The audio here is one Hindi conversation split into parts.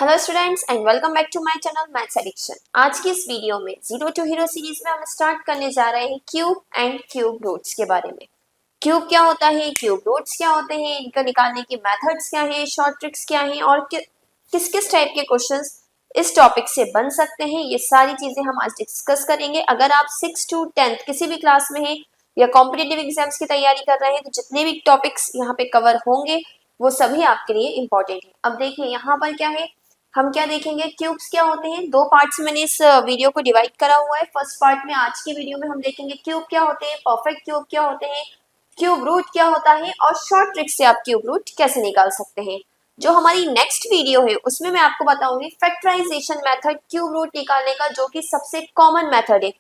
Hello students and welcome back to my channel maths addiction. आज की इस वीडियो में जीरो टू हीरो सीरीज में हम स्टार्ट करने जा रहे हैं क्यूब एंड क्यूब रूट्स के बारे में। क्यूब क्या होता है, क्यूब रूट्स क्या होते हैं, इनका निकालने की मेथड्स क्या हैं, शॉर्ट ट्रिक्स क्या हैं और किस किस टाइप के क्वेश्चंस इस टॉपिक से बन सकते हैं, ये सारी चीजें हम आज डिस्कस करेंगे। अगर आप 6 to 10 किसी भी क्लास में हैं या कॉम्पिटिटिव एग्जाम्स की तैयारी कर रहे हैं तो जितने भी टॉपिक्स यहाँ पे कवर होंगे वो सभी आपके लिए इंपॉर्टेंट है। अब देखिए यहाँ पर क्या है, हम क्या देखेंगे, क्यूब्स क्या होते हैं। दो पार्ट्स में मैंने इस वीडियो को डिवाइड करा हुआ है। फर्स्ट पार्ट में आज की वीडियो में हम देखेंगे क्यूब क्या होते हैं, परफेक्ट क्यूब क्या होते हैं, क्यूब रूट क्या होता है और शॉर्ट ट्रिक से आप क्यूब रूट कैसे निकाल सकते हैं। जो हमारी नेक्स्ट वीडियो है उसमें मैं आपको बताऊंगी फैक्टराइजेशन मेथड क्यूब रूट निकालने का, जो कि सबसे कॉमन मेथड है।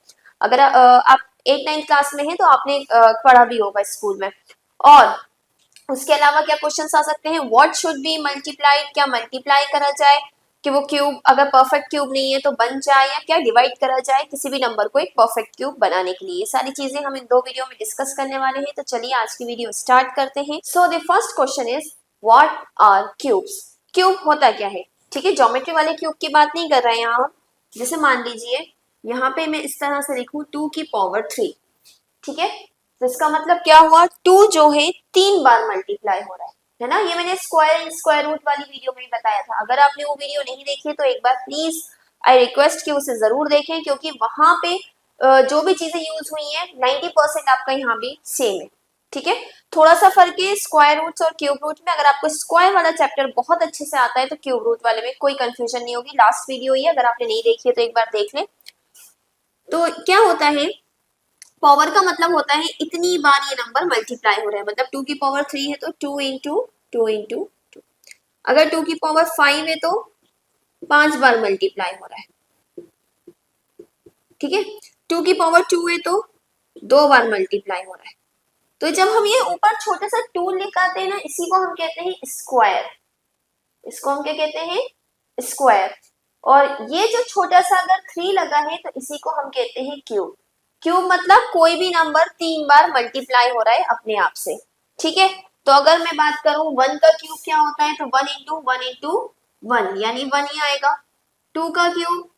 अगर आप 8-9 क्लास में हैं तो आपने पढ़ा भी होगा स्कूल में। और उसके अलावा क्या क्वेश्चंस आ सकते हैं, व्हाट शुड बी मल्टीप्लाइड, क्या मल्टीप्लाई करा जाए कि वो क्यूब अगर परफेक्ट क्यूब नहीं है तो बन जाए, या क्या डिवाइड करा जाए किसी भी नंबर को एक परफेक्ट क्यूब बनाने के लिए। ये सारी चीजें हम इन दो वीडियो में डिस्कस करने वाले हैं। तो चलिए आज की वीडियो स्टार्ट करते हैं। So the first question is what are cubes. Cube होता क्या है, ठीक है। ज्योमेट्री वाले क्यूब की बात नहीं कर रहे हैं यहाँ हम। जैसे मान लीजिए यहाँ पे मैं इस तरह से लिखूं 2 की पावर 3, ठीक है। तो इसका मतलब क्या हुआ, 2 जो है 3 बार मल्टीप्लाई हो रहा है ना। ये मैंने स्क्वायर एंड स्क्वायर रूट वाली वीडियो में बताया था। अगर आपने वो वीडियो नहीं देखी तो एक बार प्लीज आई रिक्वेस्ट कि उसे जरूर देखें, क्योंकि वहां पे जो भी चीजें यूज हुई हैं 90% आपका यहाँ भी सेम है, ठीक है। थोड़ा सा फर्क है स्क्वायर रूट्स और क्यूब रूट में। अगर आपको स्क्वायर वाला चैप्टर बहुत अच्छे से आता है तो क्यूब रूट वाले में कोई कंफ्यूजन नहीं होगी। लास्ट वीडियो ही अगर आपने नहीं देखी है तो एक बार देख लें। तो क्या होता है, पावर का मतलब होता है इतनी बार ये नंबर मल्टीप्लाई हो रहा है। मतलब 2 की पावर 3 है तो 2 इंटू 2 इंटू 2। अगर 2 की पावर 5 है तो 5 बार मल्टीप्लाई हो रहा है, ठीक है। 2 की पावर 2 है तो 2 बार मल्टीप्लाई हो रहा है। तो जब हम ये ऊपर छोटा सा 2 लिखाते हैं ना, इसी को हम कहते हैं स्क्वायर। इसको हम क्या कहते हैं, स्क्वायर। और ये जो छोटा सा अगर 3 लगा है तो इसी को हम कहते हैं क्यूब। क्यूब मतलब कोई भी नंबर 3 बार मल्टीप्लाई हो रहा है अपने आप से, ठीक है। तो अगर मैं बात करूं 1 का क्यूब क्या होता है, तो 1 इंटू 1 इंटू 1 यानी 1 ही आएगा। 2 का क्यूब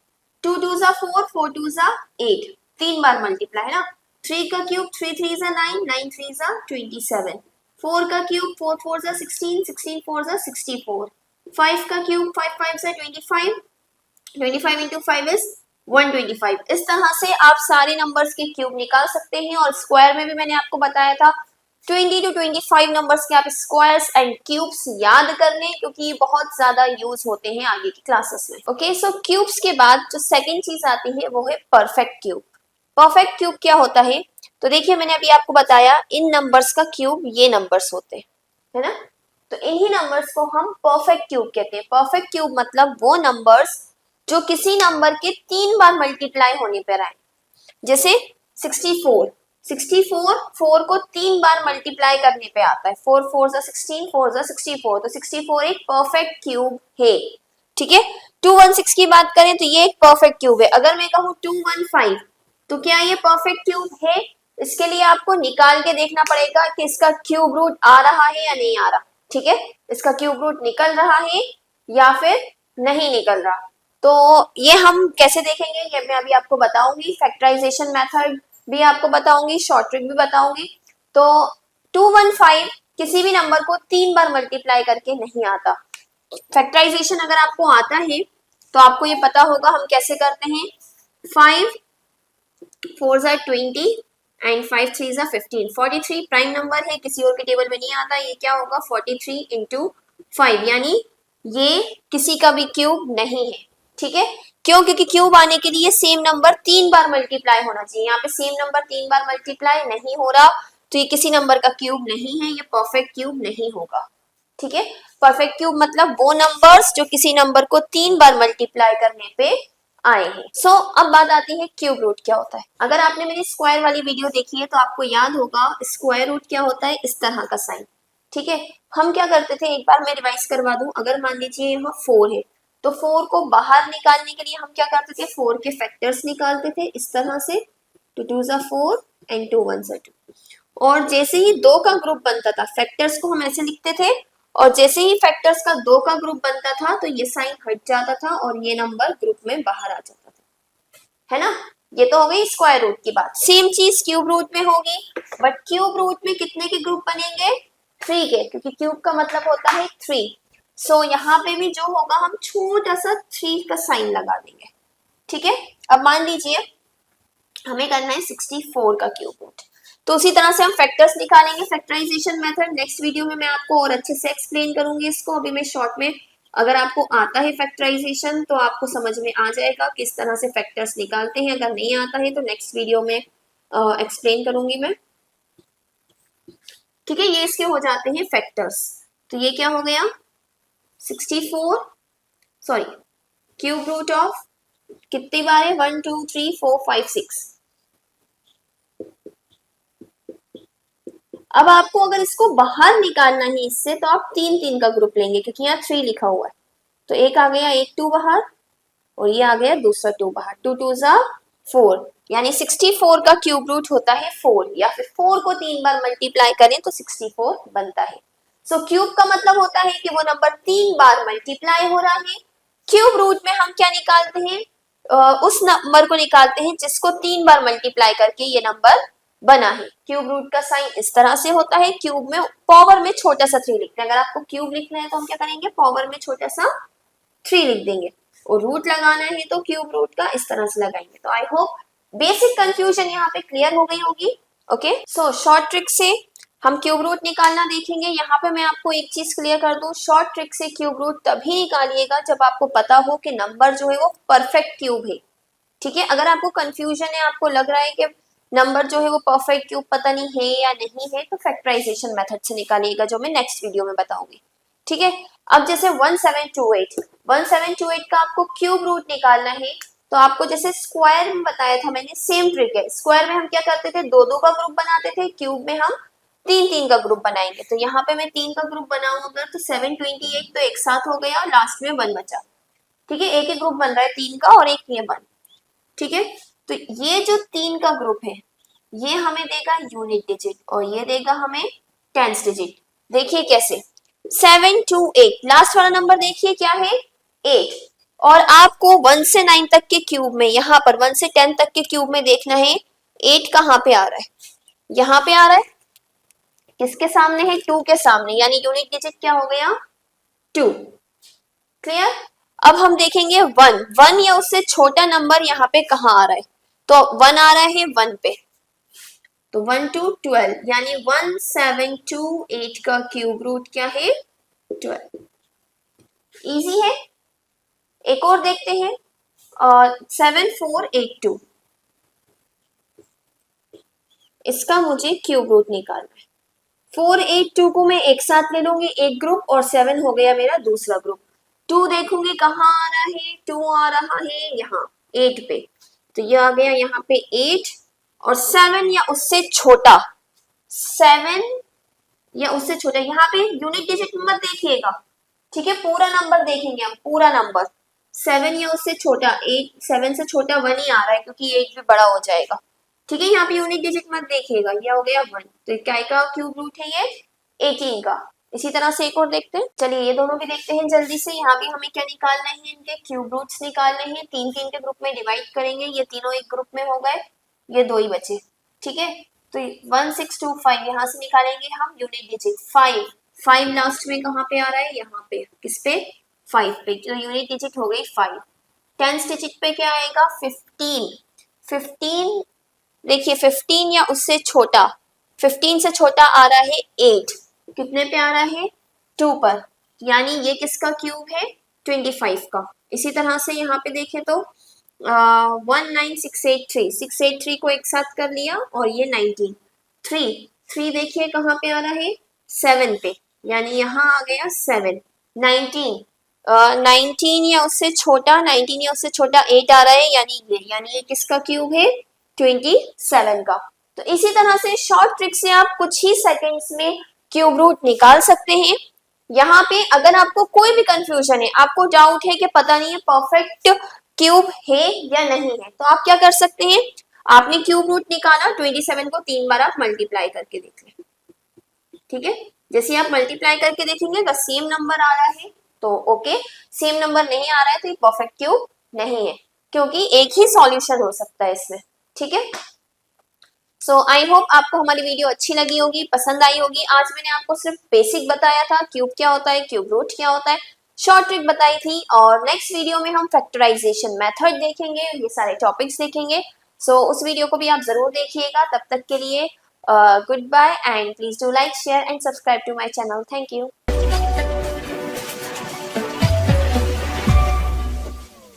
2 2 जा 4, 4 2 जा 8, 3 बार मल्टीप्लाई है ना। 3 का क्यूब 3 3 जा 9, 9 3 जा 27। 4 का क्यूब 4 4 जा 16, 16 4 जा 64। 5 का क्यूब 5 5 जा 25, 25 इंटू 5 इज 125। इस तरह से आप सारे नंबर्स के क्यूब निकाल सकते हैं। और स्क्वायर में भी मैंने आपको बताया था 20 to 25 नंबर्स के आप स्क्वायर्स एंड क्यूब्स याद कर लें, क्योंकि ये बहुत ज्यादा यूज होते हैं आगे की क्लासेस में। ओके, सो क्यूब्स के बाद जो सेकेंड चीज आती है वो है परफेक्ट क्यूब। परफेक्ट क्यूब क्या होता है, तो देखिए मैंने अभी आपको बताया इन नंबर्स का क्यूब ये नंबर्स होते हैं, है ना। तो इन्हीं नंबर्स को हम परफेक्ट क्यूब कहते हैं। परफेक्ट क्यूब मतलब वो नंबर्स जो किसी नंबर के 3 बार मल्टीप्लाई होने पर आए। जैसे 64, 64 4 को 3 बार मल्टीप्लाई करने पे आता है। 4 4 जा 16, 4 जा 64, तो 64 एक परफेक्ट क्यूब है, ठीक है। 216 की बात करें तो ये एक परफेक्ट क्यूब है। अगर मैं कहूँ 215 तो क्या ये परफेक्ट क्यूब है। इसके लिए आपको निकाल के देखना पड़ेगा कि इसका क्यूब रूट आ रहा है या नहीं आ रहा, ठीक है। इसका क्यूब रूट निकल रहा है या फिर नहीं निकल रहा। तो ये हम कैसे देखेंगे ये मैं अभी आपको बताऊंगी। फैक्टराइजेशन मेथड भी आपको बताऊंगी, शॉर्ट ट्रिक भी बताऊंगी। तो 215 किसी भी नंबर को 3 बार मल्टीप्लाई करके नहीं आता। फैक्टराइजेशन अगर आपको आता है तो आपको ये पता होगा हम कैसे करते हैं। 5 4 जा 20 एंड 5 3 जा 15, 43 प्राइम नंबर है, किसी और के टेबल में नहीं आता। ये क्या होगा 43 इंटू 5, यानी ये किसी का भी क्यूब नहीं है, ठीक है। क्यों, क्योंकि क्यूब आने के लिए सेम नंबर 3 बार मल्टीप्लाई होना चाहिए। यहाँ पे सेम नंबर 3 बार मल्टीप्लाई नहीं हो रहा तो ये किसी नंबर का क्यूब नहीं है, ये परफेक्ट क्यूब नहीं होगा, ठीक है। परफेक्ट क्यूब मतलब वो नंबर्स जो किसी नंबर को 3 बार मल्टीप्लाई करने पे आए हैं। सो अब बात आती है क्यूब रूट क्या होता है। अगर आपने मेरी स्क्वायर वाली वीडियो देखी है तो आपको याद होगा स्क्वायर रूट क्या होता है, इस तरह का साइन, ठीक है। हम क्या करते थे, एक बार मैं रिवाइज करवा दूं। अगर मान लीजिए यहाँ 4 है तो 4 को बाहर निकालने के लिए हम क्या करते थे, 4 के फैक्टर्स निकालते थे इस तरह से, 2 2 जा 4 एंड 2 1 जा 2। और जैसे ही 2 का ग्रुप बनता था फैक्टर्स को हम ऐसे लिखते थे और जैसे ही फैक्टर्स का 2 का ग्रुप बनता था तो ये साइन हट जाता था और ये नंबर ग्रुप में बाहर आ जाता था, है ना। ये तो हो गई स्क्वायर रूट की बात। सेम चीज क्यूब रूट में होगी, बट क्यूब रूट में कितने के ग्रुप बनेंगे? 3 के, क्योंकि क्यूब का मतलब होता है 3। सो यहाँ पे भी जो होगा हम छोटा सा 3 का साइन लगा देंगे, ठीक है। अब मान लीजिए हमें करना है 64 का क्यूब रूट, तो उसी तरह से हम फैक्टर्स निकालेंगे, फैक्टराइजेशन मेथड। नेक्स्ट वीडियो में मैं आपको और अच्छे से एक्सप्लेन करूंगी इसको। अभी मैं शॉर्ट में, अगर आपको आता है फैक्टराइजेशन तो आपको समझ में आ जाएगा किस तरह से फैक्टर्स निकालते हैं। अगर नहीं आता है तो नेक्स्ट वीडियो में एक्सप्लेन करूंगी मैं, ठीक है। ये इसके हो जाते हैं फैक्टर्स। तो ये क्या हो गया? 64, सॉरी, क्यूब रूट ऑफ कितनी बार है? 1 2 3 4 5 6। अब आपको अगर इसको बाहर निकालना है इससे, तो आप 3 का ग्रुप लेंगे, क्योंकि यहाँ 3 लिखा हुआ है। तो एक आ गया, एक 2 बाहर, और ये आ गया दूसरा 2 बाहर। 2 2 जा 4, यानी 64 का क्यूब रूट होता है 4, या फिर 4 को 3 बार मल्टीप्लाई करें तो 64 बनता है। सो क्यूब का मतलब होता है कि वो नंबर 3 बार मल्टीप्लाई हो रहा है। क्यूब रूट में हम क्या निकालते हैं? उस नंबर को निकालते हैं जिसको 3 बार मल्टीप्लाई करके ये नंबर बना है। क्यूब रूट का साइन इस तरह से होता है। क्यूब में पावर में छोटा सा 3 लिखते हैं। अगर आपको क्यूब लिखना है तो हम क्या करेंगे? पावर में छोटा सा 3 लिख देंगे, और रूट लगाना है तो क्यूब रूट का इस तरह से लगाएंगे। तो आई होप बेसिक कंफ्यूजन यहाँ पे क्लियर हो गई होगी। ओके, सो शॉर्ट ट्रिक से हम क्यूब रूट निकालना देखेंगे। यहाँ पे मैं आपको एक चीज क्लियर कर दूं, शॉर्ट ट्रिक से क्यूब रूट तभी निकालिएगा जब आपको पता हो कि नंबर जो है वो परफेक्ट क्यूब है, ठीक है। अगर आपको कंफ्यूजन है, आपको लग रहा है कि नंबर जो है वो परफेक्ट क्यूब पता नहीं है या नहीं है, तो फैक्टराइजेशन मेथड से निकालिएगा, जो मैं नेक्स्ट वीडियो में बताऊंगी, ठीक है। अब जैसे 1728 का आपको क्यूब रूट निकालना है, तो आपको जैसे स्क्वायर में बताया था मैंने, सेम ट्रिक है। स्क्वायर में हम क्या करते थे? 2 का ग्रुप बनाते थे। क्यूब में हम 3 का ग्रुप बनाएंगे। तो यहाँ पे मैं 3 का ग्रुप बनाऊंगा तो 728 तो एक साथ हो गया, और लास्ट में 1 बचा, ठीक है। एक ही ग्रुप बन रहा है 3 का, और एक ये 1, ठीक है। तो ये जो 3 का ग्रुप है, ये हमें देगा यूनिट डिजिट, और ये देगा हमें टेंस डिजिट। देखिए कैसे, 7 2 8, लास्ट वाला नंबर देखिए क्या है? 8। और आपको 1 से 9 तक के क्यूब में, यहाँ पर 1 से 10 तक के क्यूब में देखना है 8 कहाँ पे आ रहा है? यहाँ पे आ रहा है। किसके सामने है? 2 के सामने, यानी यूनिट डिजिट क्या हो गया? 2। क्लियर? अब हम देखेंगे 1 या उससे छोटा नंबर यहाँ पे कहाँ आ रहा है? तो 1 आ रहा है 1 पे, तो 1 to 12, यानी 1728 का क्यूब रूट क्या है? 12। इजी है। एक और देखते हैं, 7482, इसका मुझे क्यूब रूट निकालना है। 482 को मैं एक साथ ले लूंगी, एक ग्रुप, और 7 हो गया मेरा दूसरा ग्रुप। 2 देखूंगी कहाँ आ रहा है? 2 आ रहा है यहाँ 8 पे, तो ये आ गया यहाँ पे 8, और 7 या उससे छोटा, 7 या उससे छोटा, यहाँ पे यूनिट डिजिट मत देखिएगा, ठीक है। पूरा नंबर देखेंगे हम, पूरा नंबर। 7 या उससे छोटा, 8, 7 से छोटा 1 ही आ रहा है, क्योंकि 8 भी बड़ा हो जाएगा, ठीक है। यहाँ पे यूनिट डिजिट मत देखिएगा, ये हो गया 1। तो क्या का क्यूब रूट है? ये 18 का। इसी तरह से एक और देखते हैं, चलिए ये दोनों भी देखते हैं जल्दी से। यहाँ भी हमें क्या निकालना है? इनके क्यूब रूट्स निकालने हैं। 3 के ग्रुप में डिवाइड करेंगे, ये तीनों एक ग्रुप में हो गए, ये 2 ही बचे, ठीक है। तो 1625 यहाँ से निकालेंगे हम यूनिट डिजिट। 5 लास्ट में कहाँ पे आ रहा है? यहाँ पे, किस पे? 5 पे, जो यूनिट डिजिट हो गई 5। टेंस डिजिट पे क्या आएगा? 15। देखिए 15 या उससे छोटा, 15 से छोटा आ रहा है 8, कितने पे आ रहा है? 2 पर, यानी ये किसका क्यूब है? 25 का। इसी तरह से यहाँ पे देखें तो 19683, 683 को एक साथ कर लिया, और ये 19। 3 देखिए कहाँ पे आ रहा है? 7 पे, यानी यहाँ आ गया 7। 19 या उससे छोटा, 19 या उससे छोटा 8 आ रहा है, यानी ये किसका क्यूब है? 27 का। तो इसी तरह से शॉर्ट ट्रिक से आप कुछ ही सेकंड्स में क्यूब रूट निकाल सकते हैं। यहाँ पे अगर आपको कोई भी कंफ्यूजन है, आपको डाउट है कि पता नहीं है परफेक्ट क्यूब है या नहीं है, तो आप क्या कर सकते हैं? आपने क्यूब रूट निकाला, 27 को 3 बार आप मल्टीप्लाई करके देख लें, ठीक है। जैसे आप मल्टीप्लाई करके देखेंगे अगर सेम नंबर आ रहा है तो ओके, सेम नंबर नहीं आ रहा है तो ये परफेक्ट क्यूब नहीं है, क्योंकि एक ही सॉल्यूशन हो सकता है इसमें। ठीक है, सो आई होप आपको हमारी वीडियो अच्छी लगी होगी, पसंद आई होगी। आज मैंने आपको सिर्फ बेसिक बताया था, क्यूब क्या होता है, क्यूब रूट क्या होता है, शॉर्ट ट्रिक बताई थी। और नेक्स्ट वीडियो में हम फैक्टराइजेशन मेथड देखेंगे, ये सारे टॉपिक्स देखेंगे। सो उस वीडियो को भी आप जरूर देखिएगा। तब तक के लिए good bye and please do like, share and subscribe to my channel. Thank you.